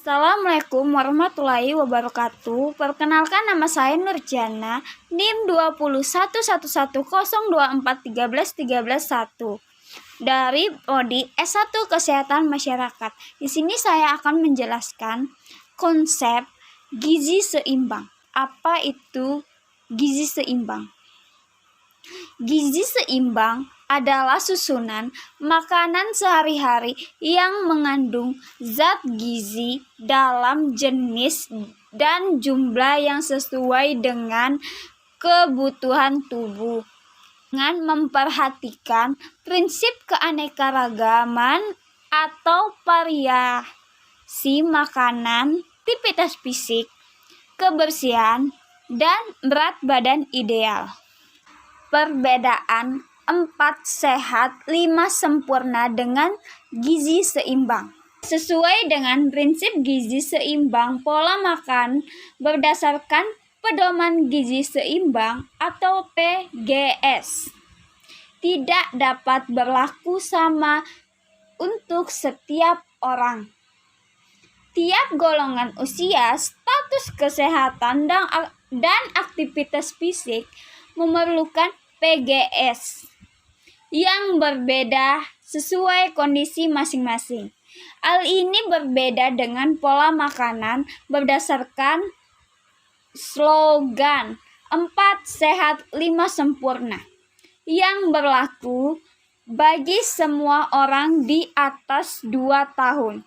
Assalamualaikum warahmatullahi wabarakatuh. Perkenalkan, nama saya Nurjana, NIM 2111024131111 dari Prodi S1 Kesehatan Masyarakat. Di sini saya akan menjelaskan konsep gizi seimbang. Apa itu gizi seimbang? Gizi seimbang adalah susunan makanan sehari-hari yang mengandung zat gizi dalam jenis dan jumlah yang sesuai dengan kebutuhan tubuh, dengan memperhatikan prinsip keanekaragaman atau variasi makanan, aktivitas fisik, kebersihan, dan berat badan ideal. Perbedaan 4 sehat, 5 sempurna dengan gizi seimbang. Sesuai dengan prinsip gizi seimbang, pola makan berdasarkan pedoman gizi seimbang atau PGS tidak dapat berlaku sama untuk setiap orang. Tiap golongan usia, status kesehatan, dan aktivitas fisik memerlukan PGS yang berbeda sesuai kondisi masing-masing. Hal ini berbeda dengan pola makanan berdasarkan slogan 4 sehat 5 sempurna yang berlaku bagi semua orang di atas 2 tahun.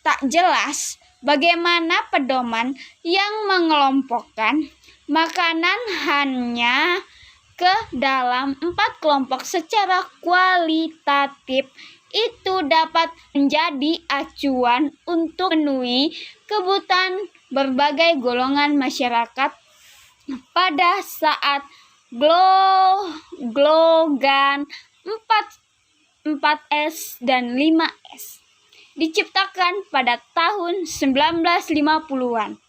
Tak jelas bagaimana pedoman yang mengelompokkan makanan hanya ke dalam 4 kelompok secara kualitatif itu dapat menjadi acuan untuk memenuhi kebutuhan berbagai golongan masyarakat pada saat slogan 4S dan 5S diciptakan pada tahun 1950-an.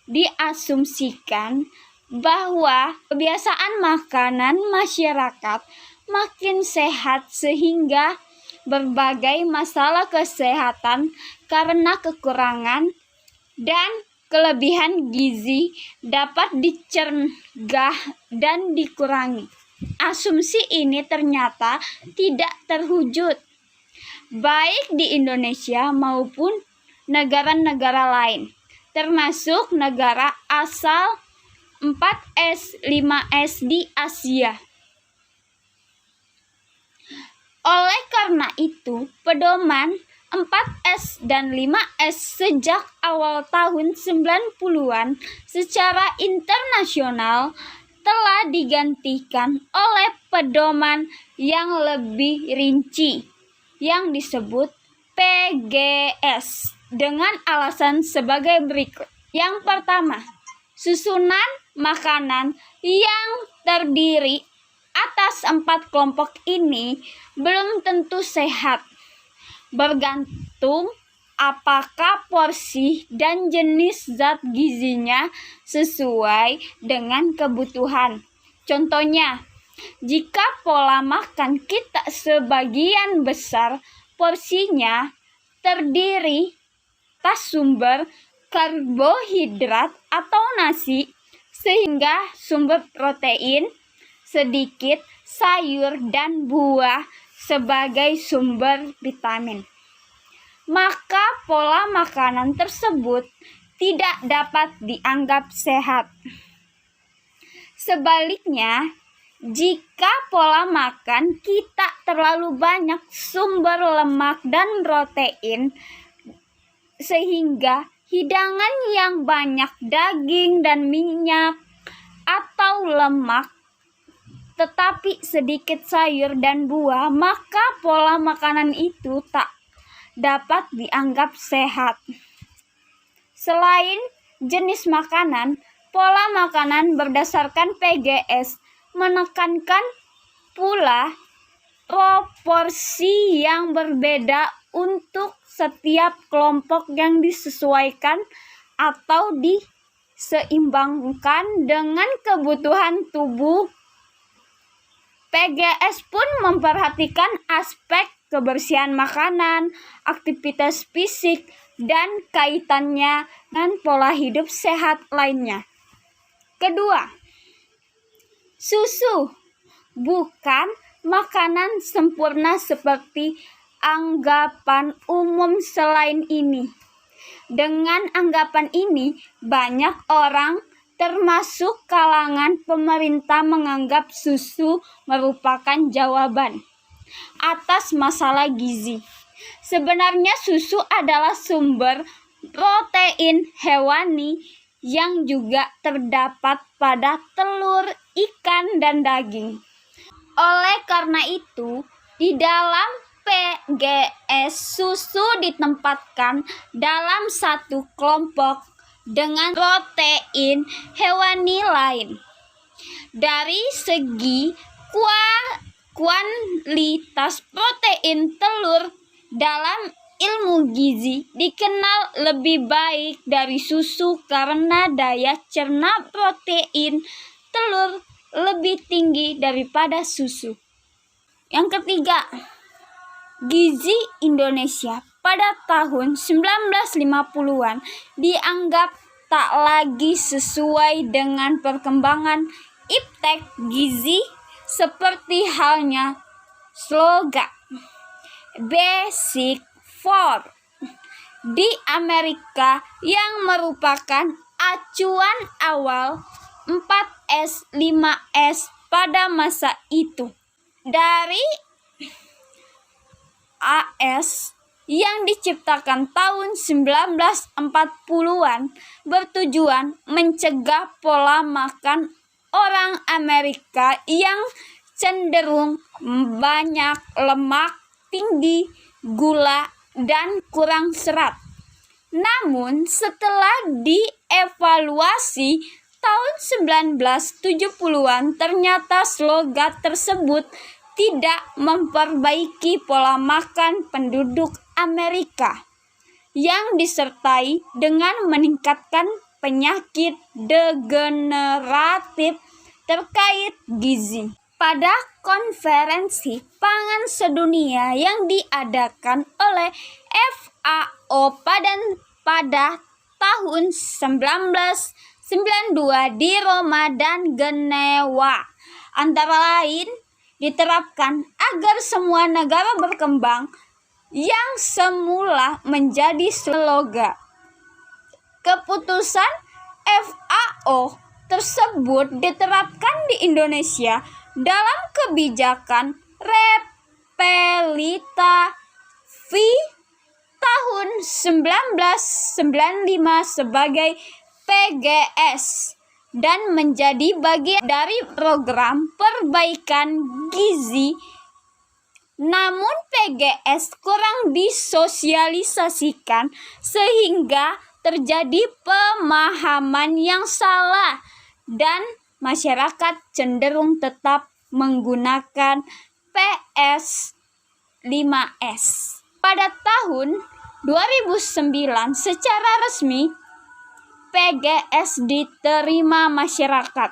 Diasumsikan bahwa kebiasaan makanan masyarakat makin sehat sehingga berbagai masalah kesehatan karena kekurangan dan kelebihan gizi dapat dicegah dan dikurangi. Asumsi ini ternyata tidak terwujud, baik di Indonesia maupun negara-negara lain, termasuk negara asal 4S, 5S di Asia. Oleh karena itu, pedoman 4S dan 5S sejak awal tahun 90-an secara internasional telah digantikan oleh pedoman yang lebih rinci yang disebut PGS dengan alasan sebagai berikut. Yang pertama, susunan makanan yang terdiri atas 4 kelompok ini belum tentu sehat, bergantung apakah porsi dan jenis zat gizinya sesuai dengan kebutuhan. Contohnya, jika pola makan kita sebagian besar porsinya terdiri atas sumber karbohidrat atau nasi, sehingga sumber protein sedikit, sayur dan buah sebagai sumber vitamin, maka pola makanan tersebut tidak dapat dianggap sehat. Sebaliknya, jika pola makan kita terlalu banyak sumber lemak dan protein, sehingga hidangan yang banyak daging dan minyak atau lemak tetapi sedikit sayur dan buah, maka pola makanan itu tak dapat dianggap sehat. Selain jenis makanan, pola makanan berdasarkan PGS menekankan pula proporsi yang berbeda untuk setiap kelompok yang disesuaikan atau diseimbangkan dengan kebutuhan tubuh. PGS pun memperhatikan aspek kebersihan makanan, aktivitas fisik, dan kaitannya dengan pola hidup sehat lainnya. Kedua, susu bukan makanan sempurna seperti anggapan umum selain ini. Dengan anggapan ini, banyak orang termasuk kalangan pemerintah menganggap susu merupakan jawaban atas masalah gizi. Sebenarnya susu adalah sumber protein hewani yang juga terdapat pada telur, ikan, dan daging. Oleh karena itu, di dalam PGS susu ditempatkan dalam satu kelompok dengan protein hewani lain. Dari segi kualitas protein telur dalam ilmu gizi dikenal lebih baik dari susu karena daya cerna protein telur lebih tinggi daripada susu. Yang ketiga, gizi Indonesia pada tahun 1950-an dianggap tak lagi sesuai dengan perkembangan iptek gizi seperti halnya slogan Basic Food di Amerika yang merupakan acuan awal 4S, 5S pada masa itu. Dari AS yang diciptakan tahun 1940-an bertujuan mencegah pola makan orang Amerika yang cenderung banyak lemak, tinggi gula, dan kurang serat. Namun setelah dievaluasi tahun 1970-an ternyata slogan tersebut tidak memperbaiki pola makan penduduk Amerika yang disertai dengan meningkatkan penyakit degeneratif terkait gizi. Pada konferensi pangan sedunia yang diadakan oleh FAO pada tahun 1992 di Roma dan Genewa, antara lain diterapkan agar semua negara berkembang yang semula menjadi slogan. Keputusan FAO tersebut diterapkan di Indonesia dalam kebijakan Repelita V tahun 1995 sebagai PGS dan menjadi bagian dari program perbaikan gizi. Namun PGS kurang disosialisasikan sehingga terjadi pemahaman yang salah dan masyarakat cenderung tetap menggunakan PS 5S. Pada tahun 2009 secara resmi PGS diterima masyarakat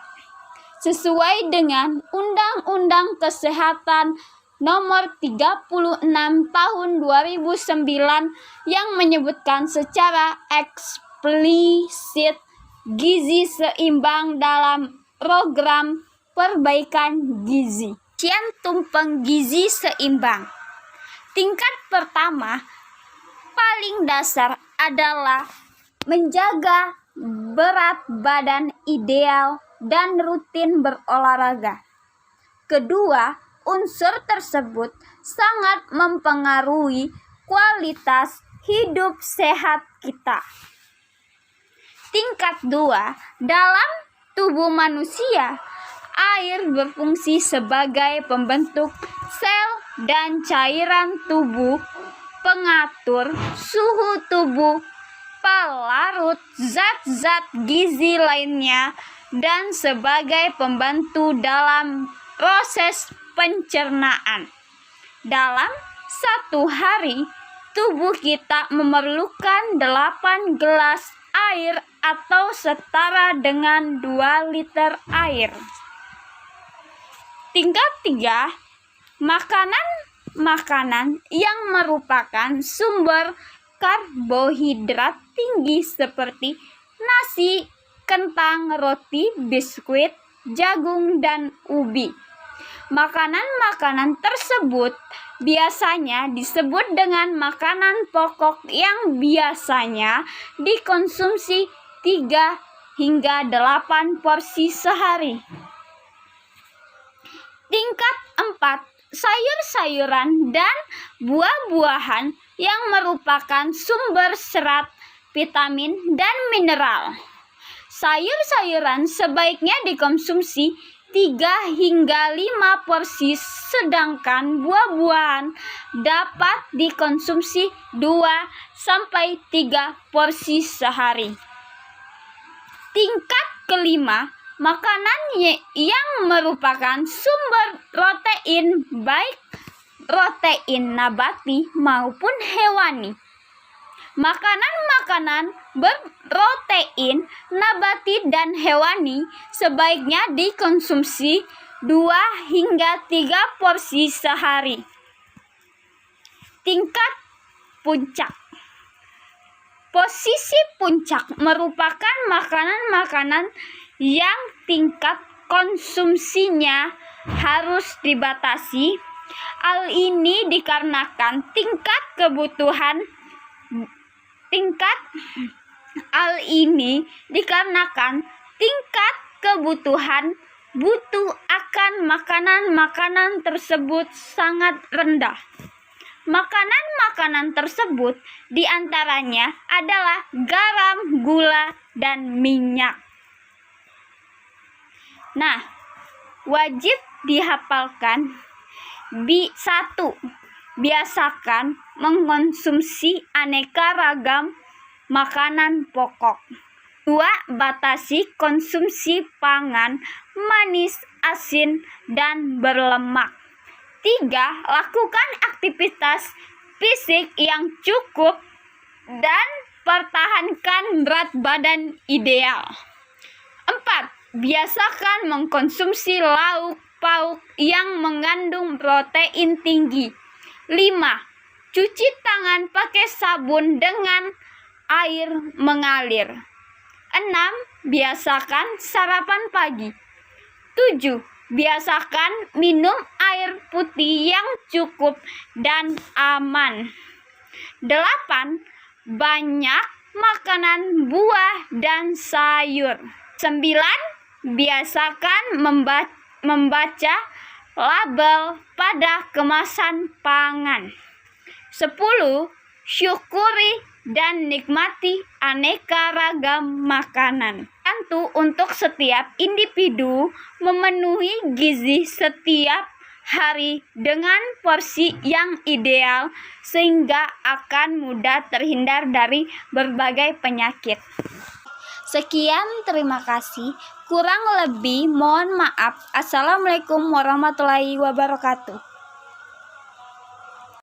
sesuai dengan Undang-Undang Kesehatan Nomor 36 Tahun 2009 yang menyebutkan secara eksplisit gizi seimbang dalam program perbaikan gizi. Sekian tumpeng gizi seimbang. Tingkat pertama paling dasar adalah menjaga berat badan ideal dan rutin berolahraga. Kedua, unsur tersebut sangat mempengaruhi kualitas hidup sehat kita. Tingkat 2, dalam tubuh manusia, air berfungsi sebagai pembentuk sel dan cairan tubuh, pengatur suhu tubuh, pelarut zat-zat gizi lainnya, dan sebagai pembantu dalam proses pencernaan. Dalam satu hari, tubuh kita memerlukan 8 gelas air atau setara dengan 2 liter air. Tingkat 3, makanan yang merupakan sumber karbohidrat tinggi seperti nasi, kentang, roti, biskuit, jagung, dan ubi. Makanan-makanan tersebut biasanya disebut dengan makanan pokok yang biasanya dikonsumsi 3 hingga 8 porsi sehari. Tingkat 4, sayur-sayuran dan buah-buahan yang merupakan sumber serat, vitamin, dan mineral. Sayur-sayuran sebaiknya dikonsumsi 3 hingga 5 porsi, sedangkan buah-buahan dapat dikonsumsi 2 sampai 3 porsi sehari. Tingkat kelima, makanan yang merupakan sumber protein, baik protein nabati maupun hewani. Makanan-makanan berprotein nabati dan hewani sebaiknya dikonsumsi 2 hingga 3 porsi sehari. Tingkat puncak. Posisi puncak merupakan makanan-makanan yang tingkat konsumsinya harus dibatasi. Hal ini dikarenakan tingkat kebutuhan butuh akan makanan-makanan tersebut sangat rendah. Makanan-makanan tersebut diantaranya adalah garam, gula, dan minyak. Nah, wajib dihafalkan. 1. Biasakan mengkonsumsi aneka ragam makanan pokok. 2. Batasi konsumsi pangan manis, asin, dan berlemak. 3. Lakukan aktivitas fisik yang cukup dan pertahankan berat badan ideal. 4. Biasakan mengkonsumsi lauk pauk yang mengandung protein tinggi. 5. Cuci tangan pakai sabun dengan air mengalir. 6. Biasakan sarapan pagi. 7. Biasakan minum air putih yang cukup dan aman. 8. Banyak makanan buah dan sayur. 9. Biasakan membaca label pada kemasan pangan. 10. Syukuri dan nikmati aneka ragam makanan. Tentu untuk setiap individu memenuhi gizi setiap hari dengan porsi yang ideal sehingga akan mudah terhindar dari berbagai penyakit. Sekian, terima kasih. Kurang lebih mohon maaf. Assalamualaikum warahmatullahi wabarakatuh.